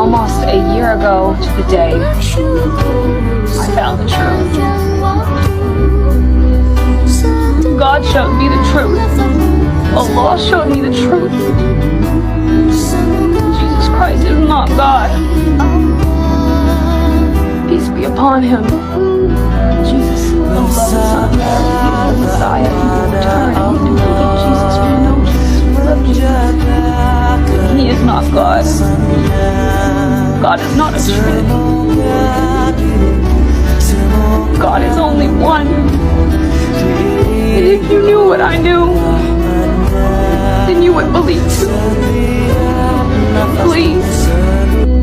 almost a year ago to the day I found the truth. God showed me the truth. Allah showed me the truth. Jesus Christ is not God. Peace be upon him. Jesus, Allah SWT, he is the Messiah. He will return and he will believe Jesus. We know Jesus. We love Jesus. He is not God. God is not a trinity. God is only one. And if you knew what I knew, then you would believe too. Please.